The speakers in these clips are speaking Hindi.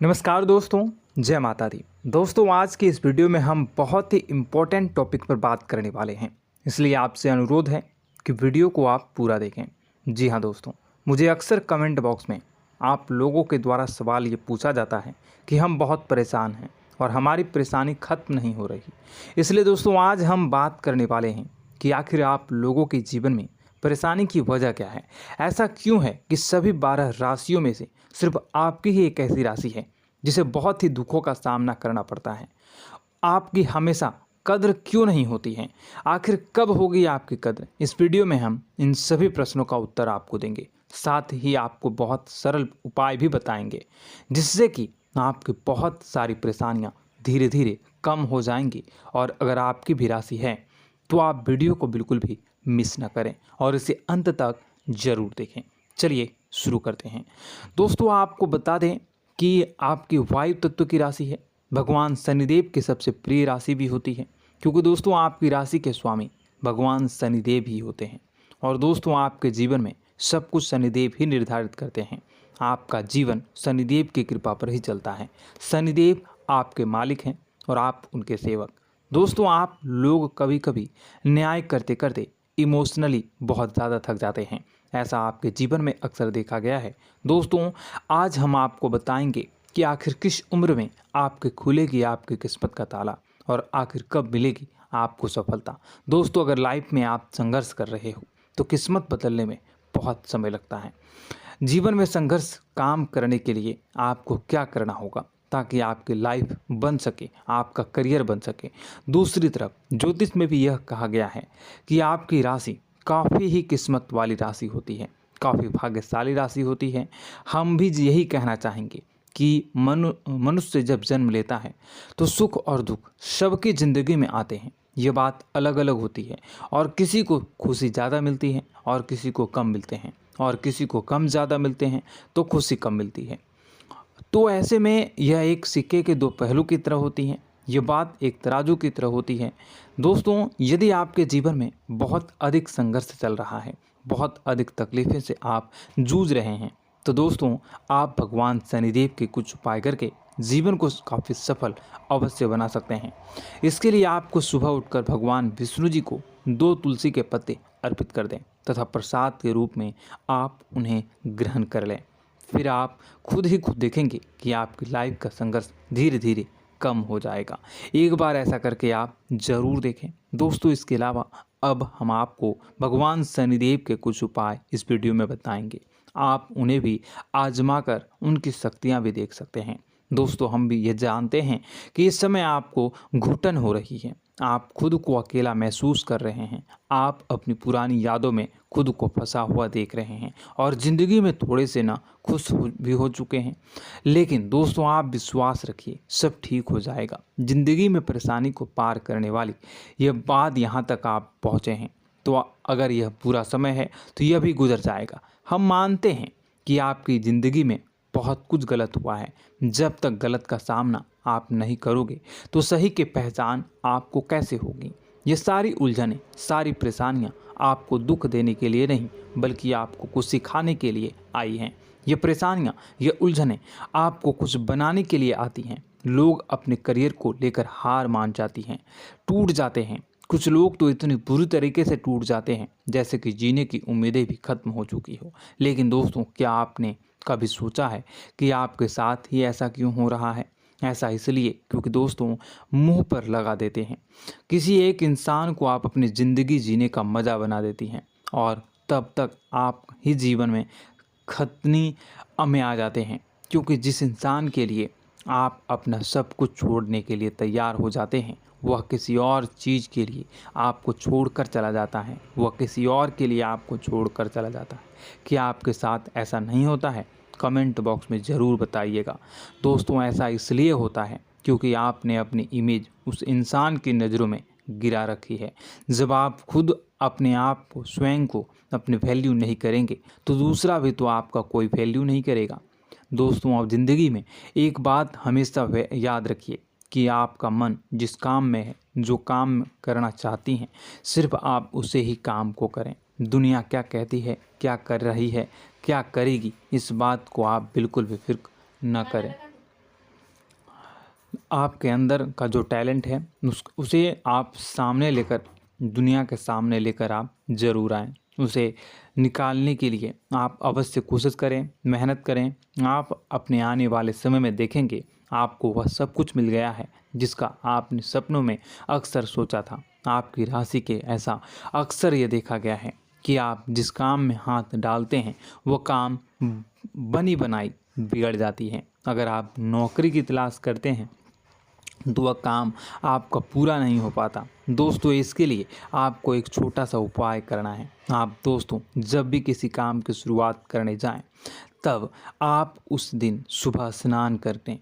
नमस्कार दोस्तों, जय माता दी। दोस्तों, आज की इस वीडियो में हम बहुत ही इम्पोर्टेंट टॉपिक पर बात करने वाले हैं, इसलिए आपसे अनुरोध है कि वीडियो को आप पूरा देखें। जी हाँ दोस्तों, मुझे अक्सर कमेंट बॉक्स में आप लोगों के द्वारा सवाल ये पूछा जाता है कि हम बहुत परेशान हैं और हमारी परेशानी ख़त्म नहीं हो रही। इसलिए दोस्तों, आज हम बात करने वाले हैं कि आखिर आप लोगों के जीवन में परेशानी की वजह क्या है। ऐसा क्यों है कि सभी 12 राशियों में से सिर्फ आपकी ही एक ऐसी राशि है जिसे बहुत ही दुखों का सामना करना पड़ता है। आपकी हमेशा कद्र क्यों नहीं होती है? आखिर कब होगी आपकी कद्र? इस वीडियो में हम इन सभी प्रश्नों का उत्तर आपको देंगे, साथ ही आपको बहुत सरल उपाय भी बताएंगे जिससे कि आपकी बहुत सारी परेशानियां धीरे धीरे कम हो जाएंगी। और अगर आपकी भी राशि है तो आप वीडियो को बिल्कुल भी मिस ना करें और इसे अंत तक ज़रूर देखें। चलिए शुरू करते हैं। दोस्तों, आपको बता दें कि आपकी वायु तत्व की राशि है। भगवान शनिदेव की सबसे प्रिय राशि भी होती है, क्योंकि दोस्तों आपकी राशि के स्वामी भगवान शनिदेव ही होते हैं। और दोस्तों, आपके जीवन में सब कुछ शनिदेव ही निर्धारित करते हैं। आपका जीवन शनिदेव की कृपा पर ही चलता है। शनिदेव आपके मालिक हैं और आप उनके सेवक। दोस्तों, आप लोग कभी कभी न्याय करते करते इमोशनली बहुत ज़्यादा थक जाते हैं। ऐसा आपके जीवन में अक्सर देखा गया है। दोस्तों, आज हम आपको बताएंगे कि आखिर किस उम्र में आपके खुलेगी आपकी किस्मत का ताला और आखिर कब मिलेगी आपको सफलता। दोस्तों, अगर लाइफ में आप संघर्ष कर रहे हो तो किस्मत बदलने में बहुत समय लगता है। जीवन में संघर्ष काम करने के लिए आपको क्या करना होगा ताकि आपकी लाइफ बन सके, आपका करियर बन सके। दूसरी तरफ ज्योतिष में भी यह कहा गया है कि आपकी राशि काफ़ी ही किस्मत वाली राशि होती है, काफ़ी भाग्यशाली राशि होती है। हम भी यही कहना चाहेंगे कि मनुष्य जब जन्म लेता है तो सुख और दुख सबकी ज़िंदगी में आते हैं। ये बात अलग अलग होती है और किसी को खुशी ज़्यादा मिलती है और किसी को कम मिलते हैं, और किसी को कम ज़्यादा मिलते हैं तो खुशी कम मिलती है। तो ऐसे में यह एक सिक्के के दो पहलू की तरह होती हैं। ये बात एक तराजू की तरह होती है। दोस्तों, यदि आपके जीवन में बहुत अधिक संघर्ष चल रहा है, बहुत अधिक तकलीफ़ें से आप जूझ रहे हैं, तो दोस्तों आप भगवान शनिदेव के कुछ उपाय करके जीवन को काफ़ी सफल अवश्य बना सकते हैं। इसके लिए आपको सुबह उठकर भगवान विष्णु जी को 2 तुलसी के पत्ते अर्पित कर दें तथा प्रसाद के रूप में आप उन्हें ग्रहण कर लें। फिर आप खुद देखेंगे कि आपकी लाइफ का संघर्ष धीरे धीरे कम हो जाएगा। एक बार ऐसा करके आप ज़रूर देखें। दोस्तों, इसके अलावा अब हम आपको भगवान शनिदेव के कुछ उपाय इस वीडियो में बताएंगे। आप उन्हें भी आजमा कर उनकी शक्तियाँ भी देख सकते हैं। दोस्तों, हम भी ये जानते हैं कि इस समय आपको घुटन हो रही है, आप खुद को अकेला महसूस कर रहे हैं, आप अपनी पुरानी यादों में खुद को फंसा हुआ देख रहे हैं और ज़िंदगी में थोड़े से ना भी हो चुके हैं। लेकिन दोस्तों, आप विश्वास रखिए, सब ठीक हो जाएगा। ज़िंदगी में परेशानी को पार करने वाली यह बात यहाँ तक आप पहुँचे हैं, तो अगर यह पूरा समय है तो यह भी गुजर जाएगा। हम मानते हैं कि आपकी ज़िंदगी में बहुत कुछ गलत हुआ है। जब तक गलत का सामना आप नहीं करोगे तो सही की पहचान आपको कैसे होगी। ये सारी उलझनें, सारी परेशानियां आपको दुख देने के लिए नहीं, बल्कि आपको कुछ सिखाने के लिए आई हैं। ये परेशानियां, ये उलझनें आपको कुछ बनाने के लिए आती हैं। लोग अपने करियर को लेकर हार मान जाती हैं, टूट जाते हैं। कुछ लोग तो इतनी बुरी तरीके से टूट जाते हैं जैसे कि जीने की उम्मीदें भी खत्म हो चुकी हो। लेकिन दोस्तों, क्या आपने कभी सोचा है कि आपके साथ ही ऐसा क्यों हो रहा है? ऐसा इसलिए क्योंकि दोस्तों, मुंह पर लगा देते हैं। किसी एक इंसान को आप अपनी ज़िंदगी जीने का मज़ा बना देती हैं और तब तक आप ही जीवन में खतनी में आ जाते हैं, क्योंकि जिस इंसान के लिए आप अपना सब कुछ छोड़ने के लिए तैयार हो जाते हैं, वह किसी और चीज़ के लिए आपको छोड़कर चला जाता है, वह किसी और के लिए आपको छोड़कर चला जाता है। क्या आपके साथ ऐसा नहीं होता है? कमेंट बॉक्स में ज़रूर बताइएगा। दोस्तों, ऐसा इसलिए होता है क्योंकि आपने अपनी इमेज उस इंसान की नज़रों में गिरा रखी है। जब आप खुद अपने आप को, स्वयं को अपनी वैल्यू नहीं करेंगे तो दूसरा भी तो आपका कोई वैल्यू नहीं करेगा। दोस्तों, अब ज़िंदगी में एक बात हमेशा याद रखिए कि आपका मन जिस काम में है, जो काम करना चाहती हैं, सिर्फ आप उसे ही काम को करें। दुनिया क्या कहती है, क्या कर रही है, क्या करेगी, इस बात को आप बिल्कुल भी फिक्र न करें। आपके अंदर का जो टैलेंट है उसे आप सामने लेकर, दुनिया के सामने लेकर आप ज़रूर आएँ। उसे निकालने के लिए आप अवश्य कोशिश करें, मेहनत करें। आप अपने आने वाले समय में देखेंगे आपको वह सब कुछ मिल गया है जिसका आपने सपनों में अक्सर सोचा था। आपकी राशि के ऐसा अक्सर ये देखा गया है कि आप जिस काम में हाथ डालते हैं वो काम बनी बनाई बिगड़ जाती है। अगर आप नौकरी की तलाश करते हैं तो वह काम आपका पूरा नहीं हो पाता। दोस्तों, इसके लिए आपको एक छोटा सा उपाय करना है। आप दोस्तों जब भी किसी काम की शुरुआत करने जाएं, तब आप उस दिन सुबह स्नान करते,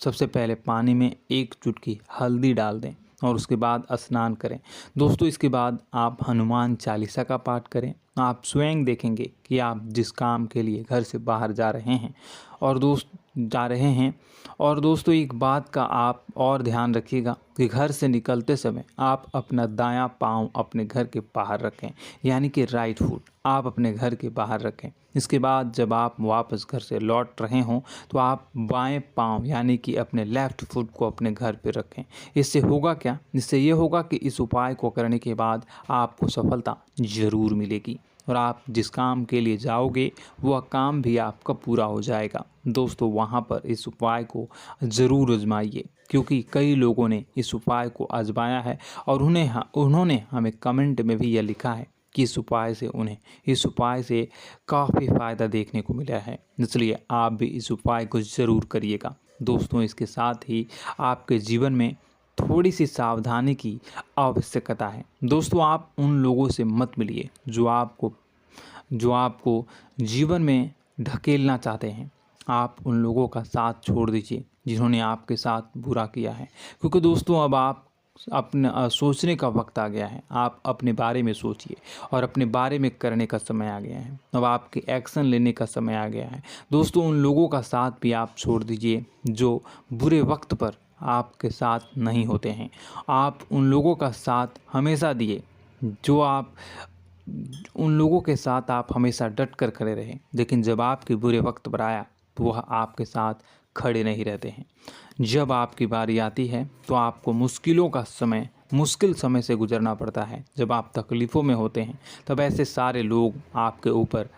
सबसे पहले पानी में 1 चुटकी हल्दी डाल दें और उसके बाद स्नान करें। दोस्तों, इसके बाद आप हनुमान चालीसा का पाठ करें। आप स्वयं देखेंगे कि आप जिस काम के लिए घर से बाहर जा रहे हैं और दोस्तों एक बात का आप और ध्यान रखिएगा कि घर से निकलते समय आप अपना दायां पाँव अपने घर के बाहर रखें, यानी कि राइट फुट आप अपने घर के बाहर रखें। इसके बाद जब आप वापस घर से लौट रहे हों तो आप बाएं पाँव यानी कि अपने लेफ़्ट फुट को अपने घर पे रखें। इससे होगा क्या? इससे ये होगा कि इस उपाय को करने के बाद आपको सफलता ज़रूर मिलेगी और आप जिस काम के लिए जाओगे वह काम भी आपका पूरा हो जाएगा। दोस्तों, वहाँ पर इस उपाय को ज़रूर आजमाइए, क्योंकि कई लोगों ने इस उपाय को आजमाया है और उन्होंने हमें कमेंट में भी यह लिखा है कि इस उपाय से काफ़ी फ़ायदा देखने को मिला है। इसलिए आप भी इस उपाय को ज़रूर करिएगा। दोस्तों, इसके साथ ही आपके जीवन में थोड़ी सी सावधानी की आवश्यकता है। दोस्तों, आप उन लोगों से मत मिलिए जो आपको जीवन में ढकेलना चाहते हैं। आप उन लोगों का साथ छोड़ दीजिए जिन्होंने आपके साथ बुरा किया है, क्योंकि दोस्तों अब आप अपने सोचने का वक्त आ गया है। आप अपने बारे में सोचिए और अपने बारे में करने का समय आ गया है। अब आपके एक्शन लेने का समय आ गया है। दोस्तों, उन लोगों का साथ भी आप छोड़ दीजिए जो बुरे वक्त पर आपके साथ नहीं होते हैं। आप उन लोगों का साथ हमेशा दिए उन लोगों के साथ आप हमेशा डट कर खड़े रहें, लेकिन जब आपके बुरे वक्त पर आया तो वह आपके साथ खड़े नहीं रहते हैं। जब आपकी बारी आती है तो आपको मुश्किल समय से गुजरना पड़ता है। जब आप तकलीफ़ों में होते हैं तब ऐसे सारे लोग आपके ऊपर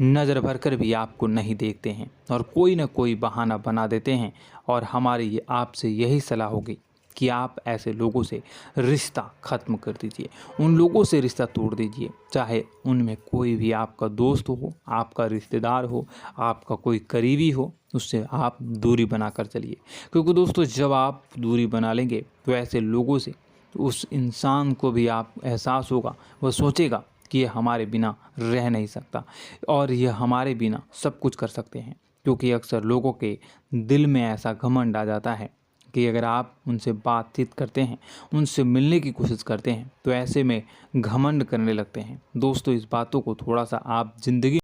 नज़र भर कर भी आपको नहीं देखते हैं और कोई ना कोई बहाना बना देते हैं। और हमारी आपसे यही सलाह होगी कि आप ऐसे लोगों से रिश्ता ख़त्म कर दीजिए, उन लोगों से रिश्ता तोड़ दीजिए, चाहे उनमें कोई भी आपका दोस्त हो, आपका रिश्तेदार हो, आपका कोई करीबी हो, उससे आप दूरी बनाकर चलिए। क्योंकि दोस्तों जब आप दूरी बना लेंगे तो ऐसे लोगों से उस इंसान को भी आप एहसास होगा, वह सोचेगा कि ये हमारे बिना रह नहीं सकता और यह हमारे बिना सब कुछ कर सकते हैं। क्योंकि अक्सर लोगों के दिल में ऐसा घमंड आ जाता है कि अगर आप उनसे बातचीत करते हैं, उनसे मिलने की कोशिश करते हैं तो ऐसे में घमंड करने लगते हैं। दोस्तों, इस बातों को थोड़ा सा आप ज़िंदगी